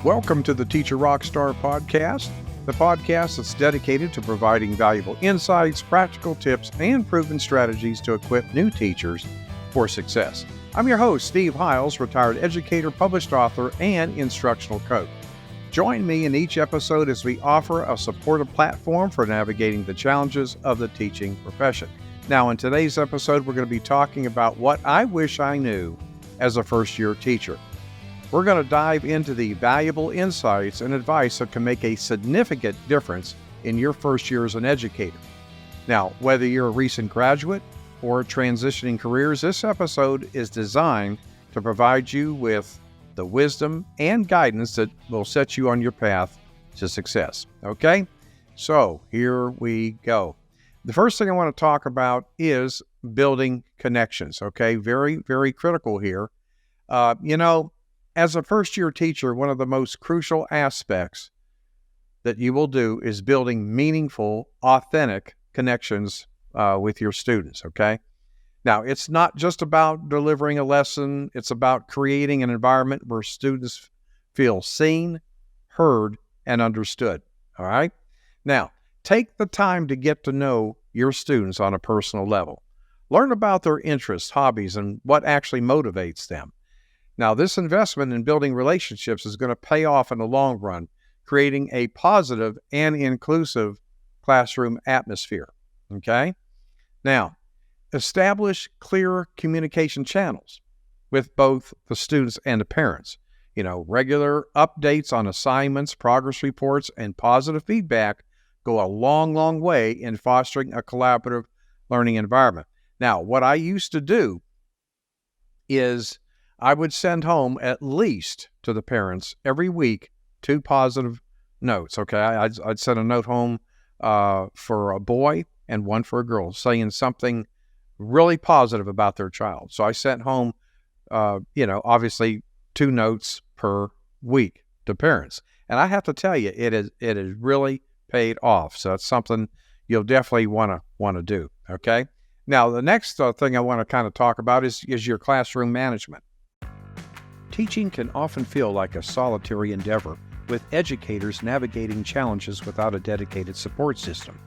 Welcome to the Teacher Rockstar Podcast, the podcast that's dedicated to providing valuable insights, practical tips, and proven strategies to equip new teachers for success. I'm your host, Steve Hiles, retired educator, published author, and instructional coach. Join me in each episode as we offer a supportive platform for navigating the challenges of the teaching profession. Now, in today's episode, we're going to be talking about what I wish I knew as a first-year teacher. We're going to dive into the valuable insights and advice that can make a significant difference in your first year as an educator. Now, whether you're a recent graduate or transitioning careers, this episode is designed to provide you with the wisdom and guidance that will set you on your path to success. Okay? So, here we go. The first thing I want to talk about is building connections. Okay? Very, very critical here. As a first-year teacher, one of the most crucial aspects that you will do is building meaningful, authentic connections with your students, okay? Now, it's not just about delivering a lesson. It's about creating an environment where students feel seen, heard, and understood, all right? Now, take the time to get to know your students on a personal level. Learn about their interests, hobbies, and what actually motivates them. Now, this investment in building relationships is going to pay off in the long run, creating a positive and inclusive classroom atmosphere, okay? Now, establish clear communication channels with both the students and the parents. Regular updates on assignments, progress reports, and positive feedback go a long, long way in fostering a collaborative learning environment. Now, what I used to do is I would send home at least to the parents every week 2 positive notes, okay? I'd send a note home for a boy and one for a girl, saying something really positive about their child. So I sent home, obviously 2 notes per week to parents. And I have to tell you, it has really paid off. So it's something you'll definitely want to do, okay? Now, the next thing I want to kind of talk about is your classroom management. Teaching can often feel like a solitary endeavor, with educators navigating challenges without a dedicated support system.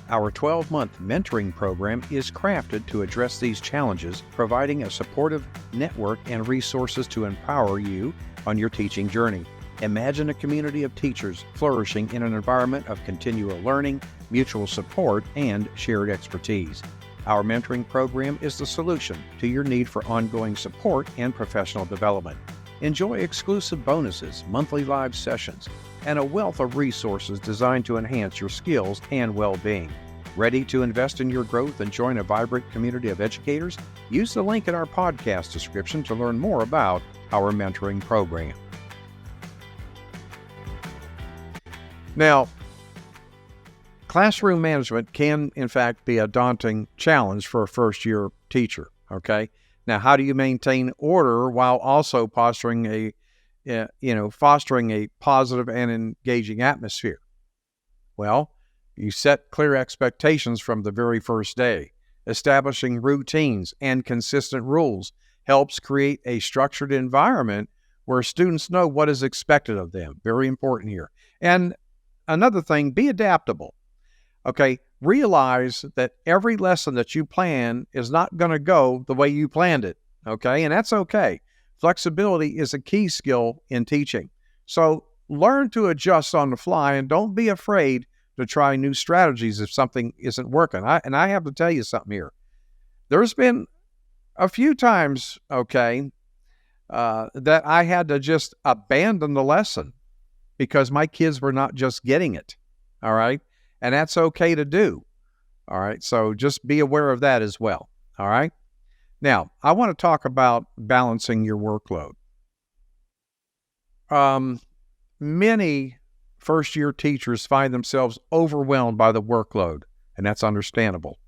Our 12-month mentoring program is crafted to address these challenges, providing a supportive network and resources to empower you on your teaching journey. Imagine a community of teachers flourishing in an environment of continual learning, mutual support, and shared expertise. Our mentoring program is the solution to your need for ongoing support and professional development. Enjoy exclusive bonuses, monthly live sessions, and a wealth of resources designed to enhance your skills and well-being. Ready to invest in your growth and join a vibrant community of educators? Use the link in our podcast description to learn more about our mentoring program. Now, classroom management can, in fact, be a daunting challenge for a first-year teacher, okay? Now, how do you maintain order while also fostering a positive and engaging atmosphere? Well, you set clear expectations from the very first day. Establishing routines and consistent rules helps create a structured environment where students know what is expected of them. Very important here. And another thing, be adaptable. Okay, realize that every lesson that you plan is not going to go the way you planned it, okay? And that's okay. Flexibility is a key skill in teaching. So learn to adjust on the fly and don't be afraid to try new strategies if something isn't working. I have to tell you something here. There's been a few times, okay, that I had to just abandon the lesson because my kids were not just getting it, all right? And that's okay to do. All right. So just be aware of that as well. All right. Now, I want to talk about balancing your workload. Many first-year teachers find themselves overwhelmed by the workload, and that's understandable.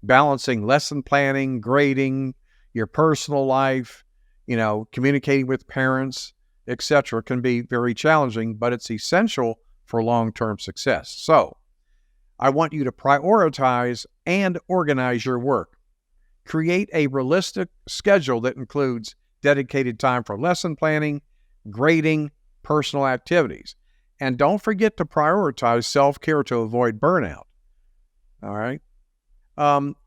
Balancing lesson planning, grading, your personal life, communicating with parents, etc., can be very challenging, but it's essential for long-term success. So, I want you to prioritize and organize your work. Create a realistic schedule that includes dedicated time for lesson planning, grading, personal activities. And don't forget to prioritize self-care to avoid burnout. All right?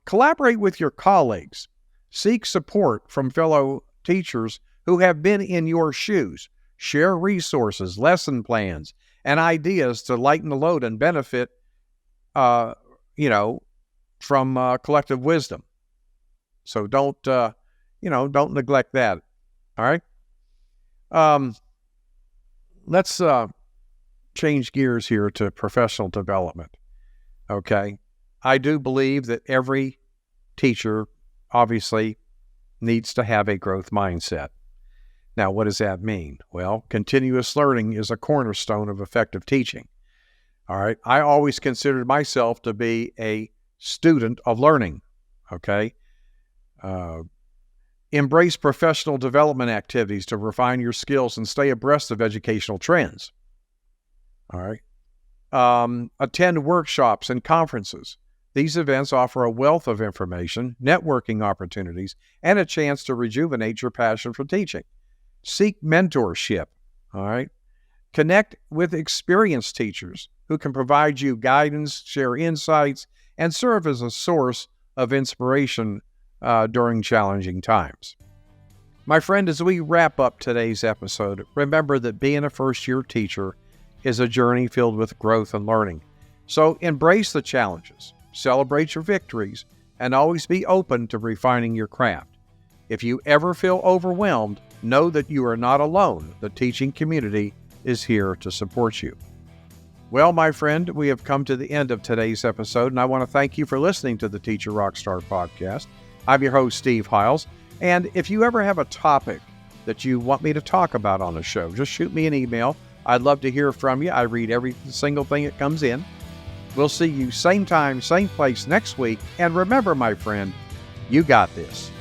Collaborate with your colleagues. Seek support from fellow teachers who have been in your shoes. Share resources, lesson plans, and ideas to lighten the load and benefit, from collective wisdom. So don't neglect that. All right. Let's change gears here to professional development. Okay. I do believe that every teacher obviously needs to have a growth mindset. Now, what does that mean? Well, continuous learning is a cornerstone of effective teaching. All right. I always considered myself to be a student of learning. Okay. Embrace professional development activities to refine your skills and stay abreast of educational trends. All right. Attend workshops and conferences. These events offer a wealth of information, networking opportunities, and a chance to rejuvenate your passion for teaching. Seek mentorship. All right. Connect with experienced teachers who can provide you guidance, share insights, and serve as a source of inspiration during challenging times. My friend, as we wrap up today's episode, remember that being a first-year teacher is a journey filled with growth and learning. So embrace the challenges, celebrate your victories, and always be open to refining your craft. If you ever feel overwhelmed, know that you are not alone. The teaching community is here to support you. Well, my friend, we have come to the end of today's episode, and I want to thank you for listening to the Teacher Rockstar podcast. I'm your host, Steve Hiles, and if you ever have a topic that you want me to talk about on the show, just shoot me an email. I'd love to hear from you. I read every single thing that comes in. We'll see you same time, same place next week, and remember, my friend, you got this.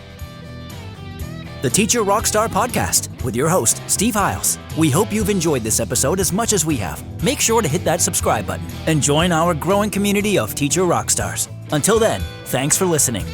The Teacher Rockstar Podcast with your host, Steve Hiles. We hope you've enjoyed this episode as much as we have. Make sure to hit that subscribe button and join our growing community of Teacher Rockstars. Until then, thanks for listening.